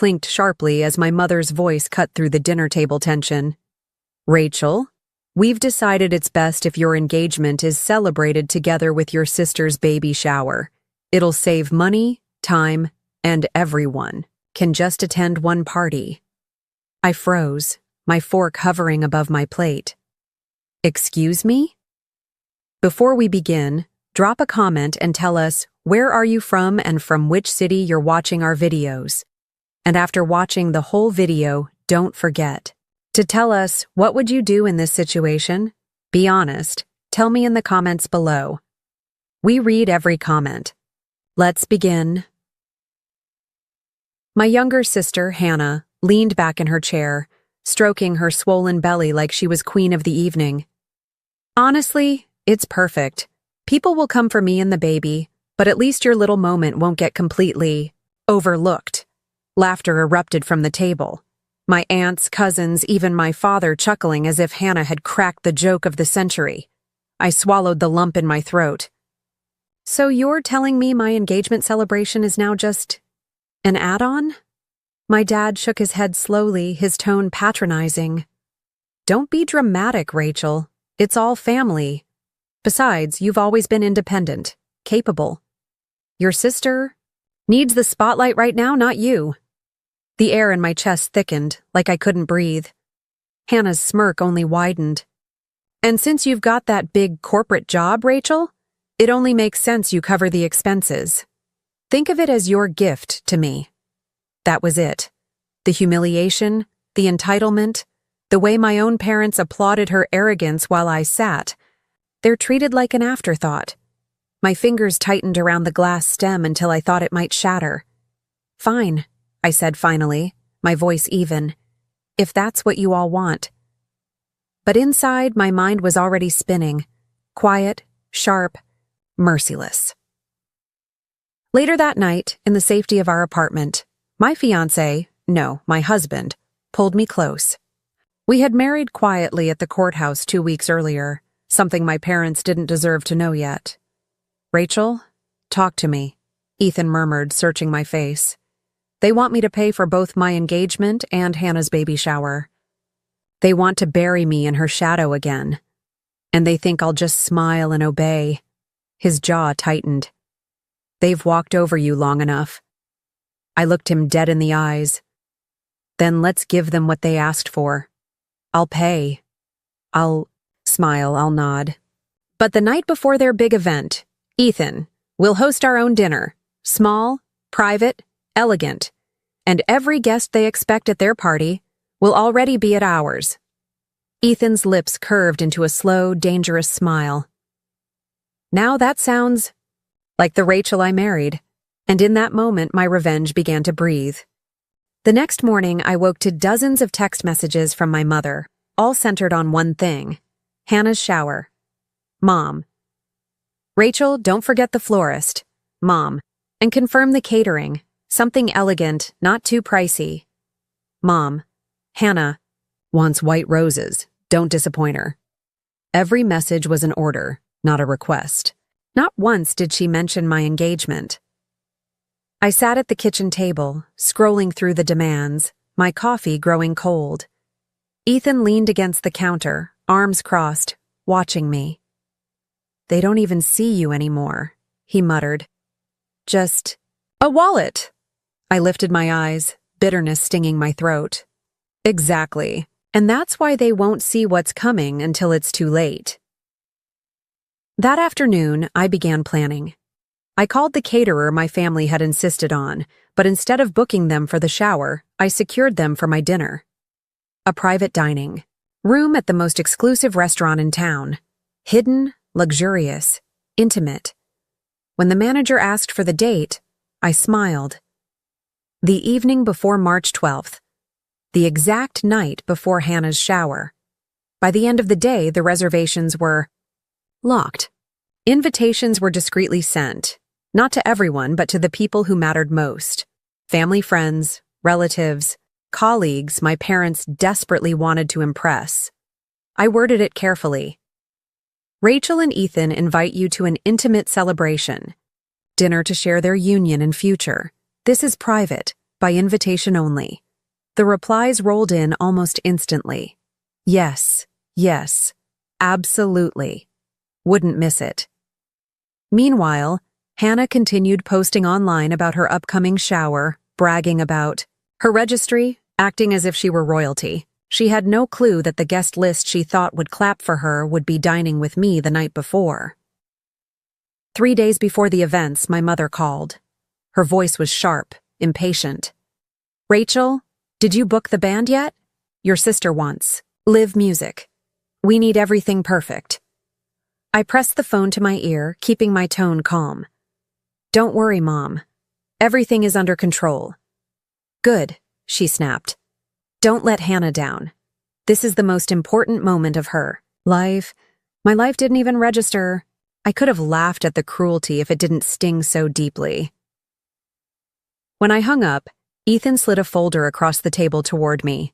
clinked sharply as my mother's voice cut through the dinner table tension. Rachel, we've decided it's best if your engagement is celebrated together with your sister's baby shower. It'll save money, time, and everyone can just attend one party. I froze, my fork hovering above my plate. Excuse me? Before we begin, drop a comment and tell us where are you from and from which city you're watching our videos. And after watching the whole video, don't forget to tell us what would you do in this situation? Be honest, tell me in the comments below. We read every comment. Let's begin. My younger sister, Hannah, leaned back in her chair, stroking her swollen belly like she was queen of the evening. Honestly, it's perfect. People will come for me and the baby, but at least your little moment won't get completely overlooked. Laughter erupted from the table. My aunts, cousins, even my father chuckling as if Hannah had cracked the joke of the century. I swallowed the lump in my throat. So you're telling me my engagement celebration is now just an add-on? My dad shook his head slowly, his tone patronizing. Don't be dramatic, Rachel. It's all family. Besides, you've always been independent, capable. Your sister needs the spotlight right now, not you. The air in my chest thickened, like I couldn't breathe. Hannah's smirk only widened. And since you've got that big corporate job, Rachel, it only makes sense you cover the expenses. Think of it as your gift to me. That was it. The humiliation, the entitlement, the way my own parents applauded her arrogance while I sat. They're treated like an afterthought. My fingers tightened around the glass stem until I thought it might shatter. Fine, I said finally, my voice even, if that's what you all want. But inside, my mind was already spinning, quiet, sharp, merciless. Later that night, in the safety of our apartment, my my husband, pulled me close. We had married quietly at the courthouse 2 weeks earlier, something my parents didn't deserve to know yet. Rachel, talk to me, Ethan murmured, searching my face. They want me to pay for both my engagement and Hannah's baby shower. They want to bury me in her shadow again. And they think I'll just smile and obey. His jaw tightened. They've walked over you long enough. I looked him dead in the eyes. Then let's give them what they asked for. I'll pay. I'll nod. But the night before their big event, Ethan, we'll host our own dinner. Small, private, elegant. And every guest they expect at their party will already be at ours. Ethan's lips curved into a slow, dangerous smile. Now that sounds like the Rachel I married, and in that moment my revenge began to breathe. The next morning I woke to dozens of text messages from my mother, all centered on one thing: Hannah's shower. Mom. Rachel, don't forget the florist. Mom. And confirm the catering. Something elegant, not too pricey. Mom. Hannah wants white roses. Don't disappoint her. Every message was an order, not a request. Not once did she mention my engagement. I sat at the kitchen table, scrolling through the demands, my coffee growing cold. Ethan leaned against the counter, arms crossed, watching me. They don't even see you anymore, he muttered. Just a wallet. I lifted my eyes, bitterness stinging my throat. Exactly. And that's why they won't see what's coming until it's too late. That afternoon, I began planning. I called the caterer my family had insisted on, but instead of booking them for the shower, I secured them for my dinner. A private dining room at the most exclusive restaurant in town. Hidden, luxurious, intimate. When the manager asked for the date, I smiled. The evening before March 12th. The exact night before Hannah's shower. By the end of the day, the reservations were locked. Invitations were discreetly sent, not to everyone, but to the people who mattered most. Family, friends, relatives, colleagues my parents desperately wanted to impress. I worded it carefully. Rachel and Ethan invite you to an intimate celebration. Dinner to share their union and future. This is private, by invitation only. The replies rolled in almost instantly. Yes, yes, absolutely. Wouldn't miss it. Meanwhile, Hannah continued posting online about her upcoming shower, bragging about her registry, acting as if she were royalty. She had no clue that the guest list she thought would clap for her would be dining with me the night before. 3 days before the events, my mother called. Her voice was sharp, impatient. "Rachel, did you book the band yet? Your sister wants live music. We need everything perfect." I pressed the phone to my ear, keeping my tone calm. "Don't worry, Mom. Everything is under control." "Good," she snapped. "Don't let Hannah down. This is the most important moment of her life. My life didn't even register. I could have laughed at the cruelty if it didn't sting so deeply." When I hung up, Ethan slid a folder across the table toward me.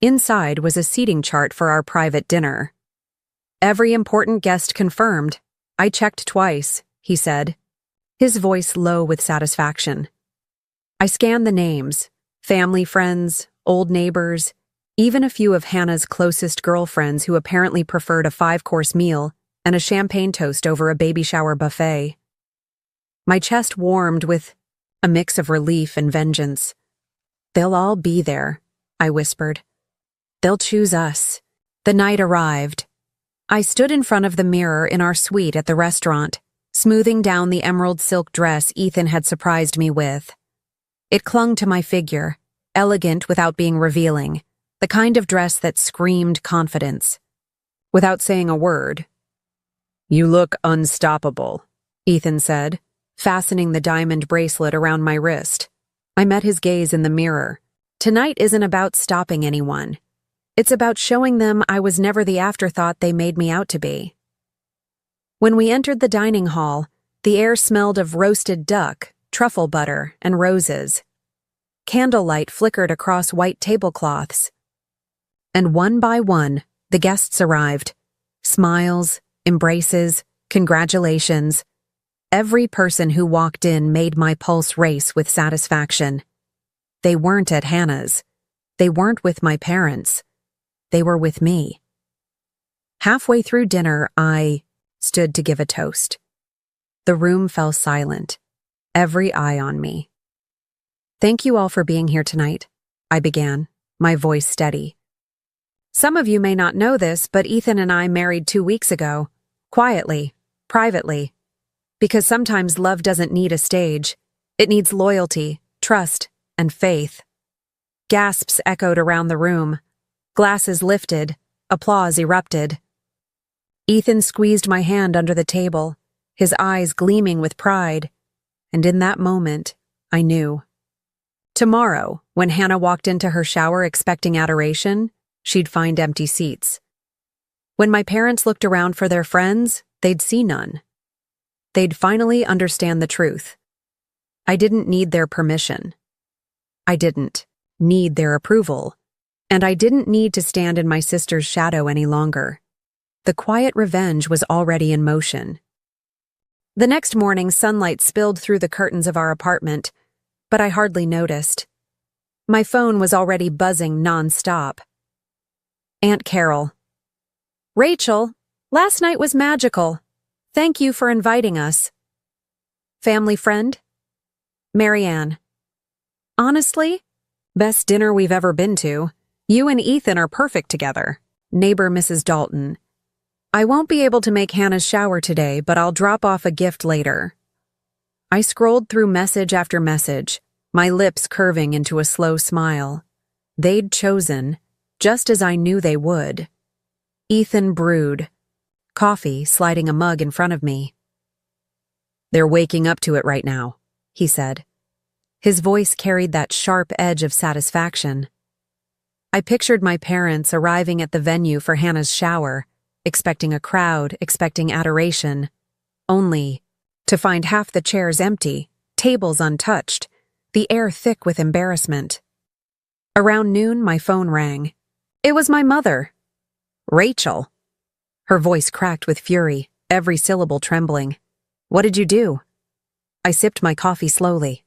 Inside was a seating chart for our private dinner. "Every important guest confirmed. I checked twice," he said, his voice low with satisfaction. I scanned the names, family friends, old neighbors, even a few of Hannah's closest girlfriends who apparently preferred a 5-course meal and a champagne toast over a baby shower buffet. My chest warmed with a mix of relief and vengeance. "They'll all be there," I whispered. "They'll choose us." The night arrived. I stood in front of the mirror in our suite at the restaurant, smoothing down the emerald silk dress Ethan had surprised me with. It clung to my figure, elegant without being revealing, the kind of dress that screamed confidence. Without saying a word, "You look unstoppable," Ethan said, fastening the diamond bracelet around my wrist. I met his gaze in the mirror. Tonight isn't about stopping anyone. It's about showing them I was never the afterthought they made me out to be. When we entered the dining hall, the air smelled of roasted duck, truffle butter, and roses. Candlelight flickered across white tablecloths. And one by one, the guests arrived. Smiles, embraces, congratulations. Every person who walked in made my pulse race with satisfaction. They weren't at Hannah's. They weren't with my parents. They were with me. Halfway through dinner, I stood to give a toast. The room fell silent, every eye on me. "Thank you all for being here tonight," I began, my voice steady. "Some of you may not know this, but Ethan and I married 2 weeks ago, quietly, privately. Because sometimes love doesn't need a stage. It needs loyalty, trust, and faith." Gasps echoed around the room. Glasses lifted. Applause erupted. Ethan squeezed my hand under the table, his eyes gleaming with pride. And in that moment, I knew. Tomorrow, when Hannah walked into her shower expecting adoration, she'd find empty seats. When my parents looked around for their friends, they'd see none. They'd finally understand the truth. I didn't need their permission. I didn't need their approval. And I didn't need to stand in my sister's shadow any longer. The quiet revenge was already in motion. The next morning, sunlight spilled through the curtains of our apartment, but I hardly noticed. My phone was already buzzing non-stop. Aunt Carol. "Rachel, last night was magical. Thank you for inviting us." Family friend? Marianne. "Honestly, best dinner we've ever been to. You and Ethan are perfect together." Neighbor Mrs. Dalton. "I won't be able to make Hannah's shower today, but I'll drop off a gift later." I scrolled through message after message, my lips curving into a slow smile. They'd chosen, just as I knew they would. Ethan brewed. Coffee sliding a mug in front of me. "They're waking up to it right now," he said. His voice carried that sharp edge of satisfaction. I pictured my parents arriving at the venue for Hannah's shower, expecting a crowd, expecting adoration, only to find half the chairs empty, tables untouched, the air thick with embarrassment. Around noon, my phone rang. It was my mother. "Rachel." Her voice cracked with fury, every syllable trembling. "What did you do?" I sipped my coffee slowly.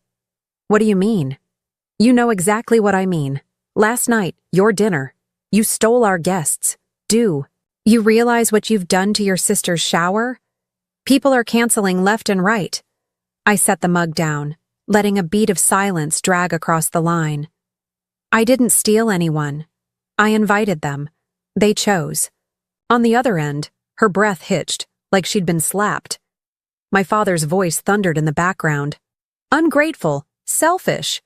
"What do you mean?" You know exactly what I mean. Last night, your dinner. You stole our guests. You realize what you've done to your sister's shower? People are canceling left and right. I set the mug down, letting a beat of silence drag across the line. I didn't steal anyone. I invited them. They chose. On the other end, her breath hitched, like she'd been slapped. My father's voice thundered in the background. Ungrateful, selfish.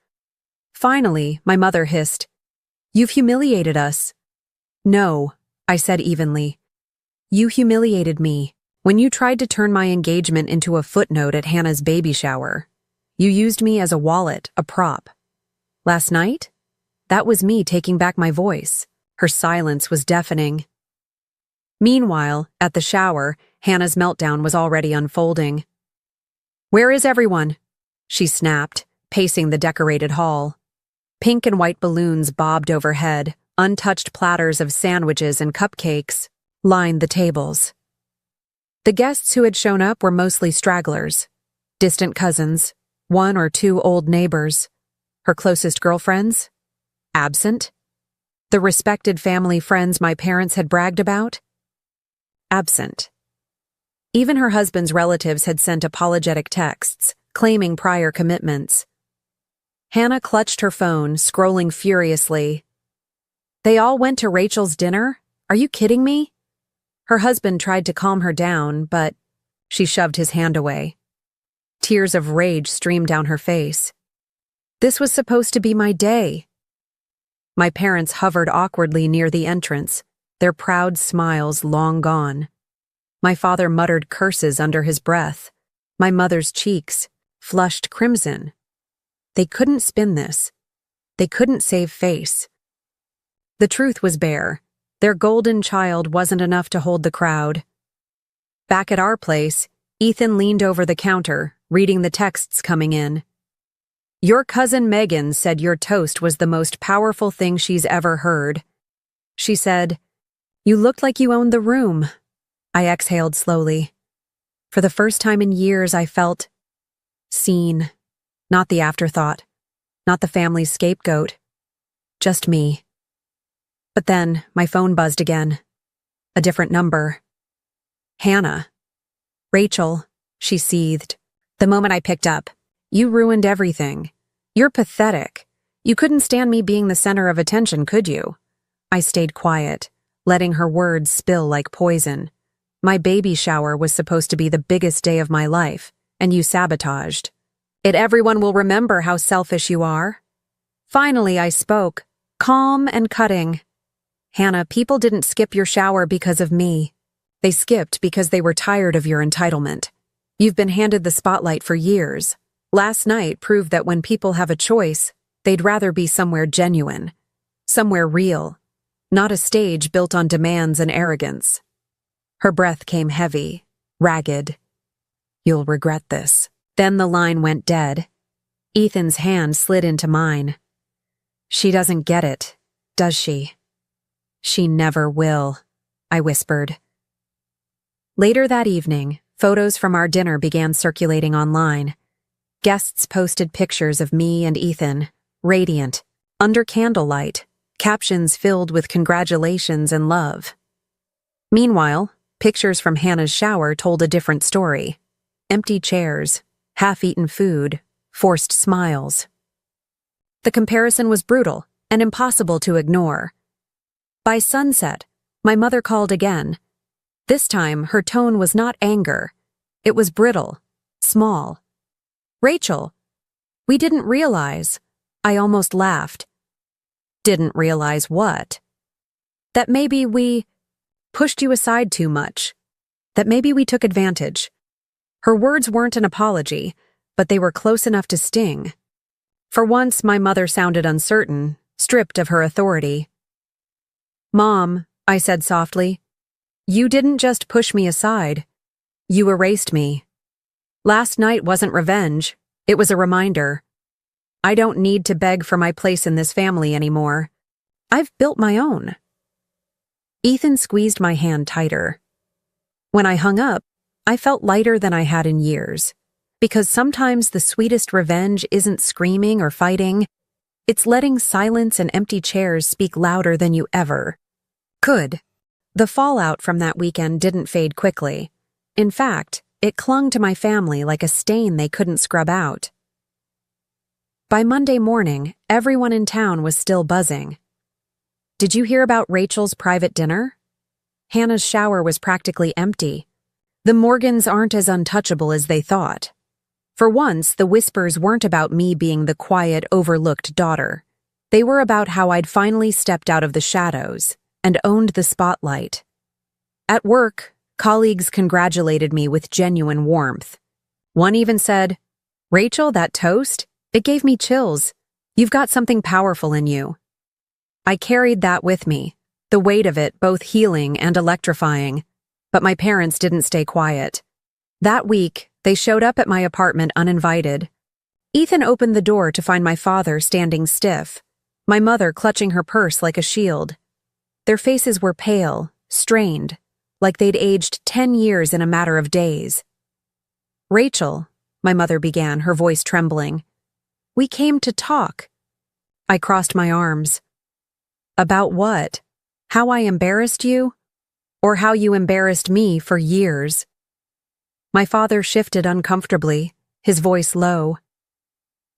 Finally, my mother hissed, "You've humiliated us." "No," I said evenly. "You humiliated me when you tried to turn my engagement into a footnote at Hannah's baby shower. You used me as a wallet, a prop. Last night? That was me taking back my voice." Her silence was deafening. Meanwhile, at the shower, Hannah's meltdown was already unfolding. "Where is everyone?" she snapped, pacing the decorated hall. Pink and white balloons bobbed overhead, untouched platters of sandwiches and cupcakes lined the tables. The guests who had shown up were mostly stragglers, distant cousins, one or two old neighbors. Her closest girlfriends? Absent. The respected family friends my parents had bragged about? Absent. Even her husband's relatives had sent apologetic texts, claiming prior commitments. Hannah clutched her phone, scrolling furiously. "They all went to Rachel's dinner? Are you kidding me?" Her husband tried to calm her down, but she shoved his hand away. Tears of rage streamed down her face. "This was supposed to be my day." My parents hovered awkwardly near the entrance, their proud smiles long gone. My father muttered curses under his breath. My mother's cheeks flushed crimson. They couldn't spin this. They couldn't save face. The truth was bare. Their golden child wasn't enough to hold the crowd. Back at our place, Ethan leaned over the counter, reading the texts coming in. "Your cousin Megan said your toast was the most powerful thing she's ever heard. She said, 'You looked like you owned the room.'" I exhaled slowly. For the first time in years, I felt seen. Not the afterthought. Not the family's scapegoat. Just me. But then, my phone buzzed again. A different number. "Hannah." "Rachel," she seethed. The moment I picked up, "You ruined everything. You're pathetic. You couldn't stand me being the center of attention, could you?" I stayed quiet, letting her words spill like poison. My baby shower was supposed to be the biggest day of my life, and you sabotaged. Everyone will remember how selfish you are." Finally, I spoke, calm and cutting. "Hannah, people didn't skip your shower because of me. They skipped because they were tired of your entitlement. You've been handed the spotlight for years. Last night proved that when people have a choice, they'd rather be somewhere genuine, somewhere real, not a stage built on demands and arrogance." Her breath came heavy, ragged. "You'll regret this." Then the line went dead. Ethan's hand slid into mine. "She doesn't get it, does she?" "She never will," I whispered. Later that evening, photos from our dinner began circulating online. Guests posted pictures of me and Ethan, radiant, under candlelight, captions filled with congratulations and love. Meanwhile, pictures from Hannah's shower told a different story. Empty chairs, half-eaten food, forced smiles. The comparison was brutal and impossible to ignore. By sunset, my mother called again. This time, her tone was not anger. It was brittle, small. "Rachel, we didn't realize." I almost laughed. "Didn't realize what?" "That maybe we pushed you aside too much. That maybe we took advantage." Her words weren't an apology, but they were close enough to sting. For once, my mother sounded uncertain, stripped of her authority. "Mom," I said softly, "you didn't just push me aside. You erased me. Last night wasn't revenge, it was a reminder. I don't need to beg for my place in this family anymore. I've built my own." Ethan squeezed my hand tighter. When I hung up, I felt lighter than I had in years, because sometimes the sweetest revenge isn't screaming or fighting, It's letting silence and empty chairs speak louder than you ever could. The fallout from that weekend didn't fade quickly. In fact, it clung to my family like a stain they couldn't scrub out. By Monday morning, everyone in town was still buzzing. Did you hear about Rachel's private dinner? Hannah's shower was practically empty. The Morgans aren't as untouchable as they thought. For once, the whispers weren't about me being the quiet, overlooked daughter. They were about how I'd finally stepped out of the shadows and owned the spotlight. At work, colleagues congratulated me with genuine warmth. One even said, "Rachel, that toast? It gave me chills. You've got something powerful in you." I carried that with me, the weight of it both healing and electrifying. But my parents didn't stay quiet. That week, they showed up at my apartment uninvited. Ethan opened the door to find my father standing stiff, my mother clutching her purse like a shield. Their faces were pale, strained, like they'd aged 10 years in a matter of days. "Rachel," my mother began, her voice trembling, "we came to talk." I crossed my arms. "About what? How I embarrassed you? Or how you embarrassed me for years?" My father shifted uncomfortably, his voice low.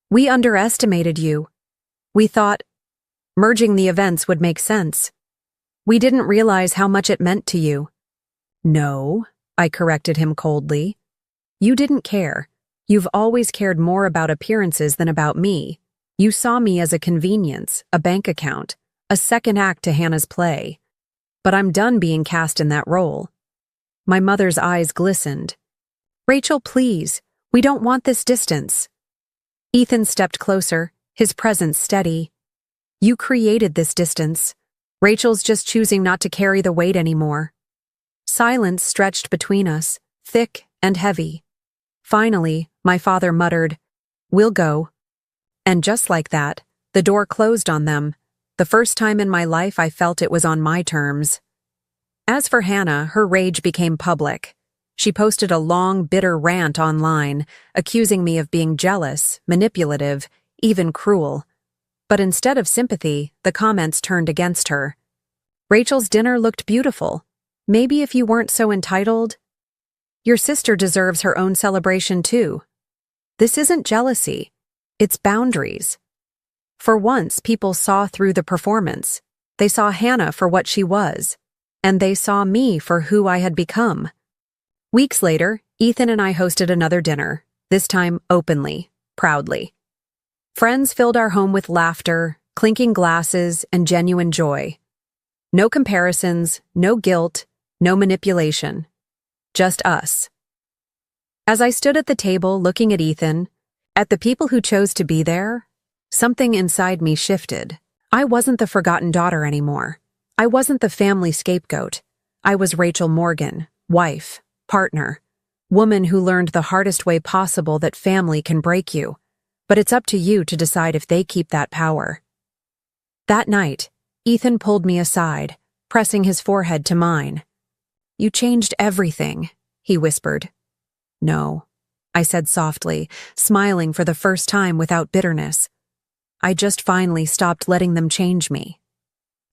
"We underestimated you. We thought merging the events would make sense. We didn't realize how much it meant to you." "No," I corrected him coldly. "You didn't care. You've always cared more about appearances than about me. You saw me as a convenience, a bank account, a second act to Hannah's play. But I'm done being cast in that role." My mother's eyes glistened. "Rachel, please, we don't want this distance." Ethan stepped closer, his presence steady. "You created this distance. Rachel's just choosing not to carry the weight anymore." Silence stretched between us, thick and heavy. Finally, my father muttered, "We'll go." And just like that, the door closed on them. The first time in my life I felt it was on my terms. As for Hannah, her rage became public. She posted a long, bitter rant online, accusing me of being jealous, manipulative, even cruel. But instead of sympathy, the comments turned against her. "Rachel's dinner looked beautiful. Maybe if you weren't so entitled. Your sister deserves her own celebration too. This isn't jealousy. It's boundaries." For once, people saw through the performance. They saw Hannah for what she was, and they saw me for who I had become. Weeks later, Ethan and I hosted another dinner, this time openly, proudly. Friends filled our home with laughter, clinking glasses, and genuine joy. No comparisons, no guilt, no manipulation. Just us. As I stood at the table looking at Ethan, at the people who chose to be there, something inside me shifted. I wasn't the forgotten daughter anymore. I wasn't the family scapegoat. I was Rachel Morgan, wife, partner, woman who learned the hardest way possible that family can break you, but it's up to you to decide if they keep that power. That night, Ethan pulled me aside, pressing his forehead to mine. "You changed everything," he whispered. "No," I said softly, smiling for the first time without bitterness. "I just finally stopped letting them change me."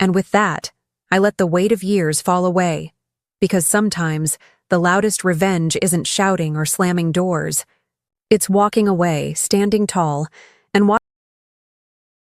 And with that, I let the weight of years fall away, because sometimes the loudest revenge isn't shouting or slamming doors. It's walking away, standing tall,